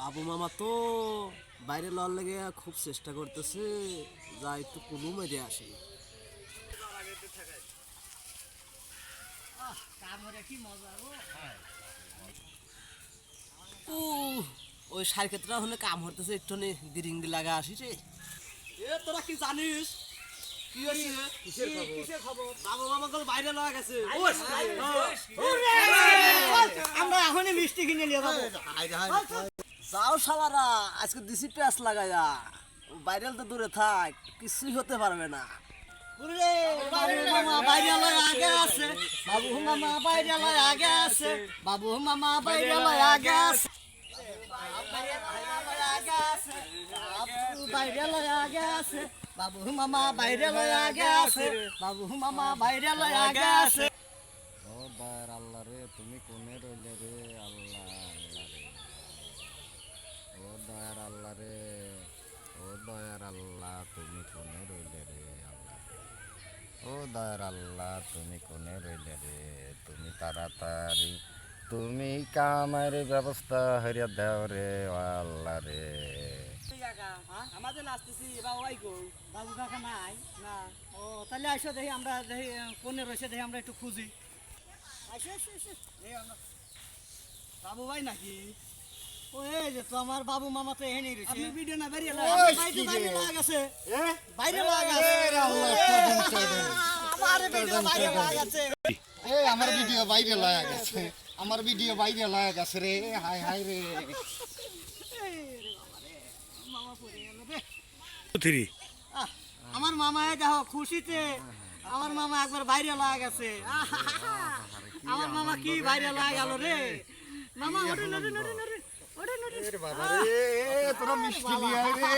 বাবু মামা তো বাইরে লওয়ার লেগে খুব চেষ্টা করতেছে, যা একটু কুলু মেরে আসে। ও ওই সার ক্ষেত্রে হলে কাম হতেছে, একটু গিরিঙ্গি লাগা আসি রে। এ তোরা কি জানিস কি হয়েছে? কিসের খবর? বাবু মামা কল বাইরে লওয়া গেছে। আমরা এখনই মিষ্টি কিনে নিয়ে যাবো। যাও শালারা, আজকে দিছি প্যাঁচ লাগাইয়া। বাইরেল তো দূরে থাক, কিছুই হতে পারবে না। বাবু মামা বাইরে লয় আগে আছে, বাবু মামা বাইরে লয় আগে আছে, বাবু মামা বাইরে লয় আগে আছে, বাইরে লয় আগে আছে, বাবু মামা বাইরে লয় আগে আছে, বাবু মামা বাইরে লয় আগে আছে। ও দয়ার আল্লাহ রে, তুমি কোনে রইলে রে আল্লাহ, আল্লাহ রে। ও দয়ার আল্লাহ রে, ও দয়ার আল্লাহ, তুমি কোনে রইলে রে আল্লাহ রে। ও দয়ার আল্লাহ, তুমি কোনে রইলে রে, তুমি তাড়াতাড়ি তুমি কামের ব্যবস্থা হইয়া দাও রে ও আল্লাহ রে। আমাদের নাচতেছি বাবু ভাই কই? বাবু কাকা নাই না। ও তাহলে আসো দেখি, আমরা দেখি কোনে রয়েছে, দেখি আমরা একটু খুঁজি। আসো আসো আসো, এই আমরা বাবু ভাই নাকি? ও এই যে তো আমার বাবু মামা তো এখানেই রয়েছে। আপনি ভিডিও না বেরিয়ে বাইরে লাগা গেছে, বাইরে লাগা গেছে। আমার ভিডিও বাইরে লাগা গেছে। এই আমার ভিডিও বাইরে লাগা গেছে, আমার ভিডিও বাইরে লাগা গেছে রে, হাই হাই রে। মামা পড়ে গেল রে। আমার মামা দেখো খুশিতে, আমার মামা একবার বাইরে লাগা গেছে। আমার মামা কি বাইরে লাগা গেল রে। মামা ওরে নরে নরে নরে ওরে নরে। বাবা রে, তোরা মিষ্টি নিয়ে আয় রে।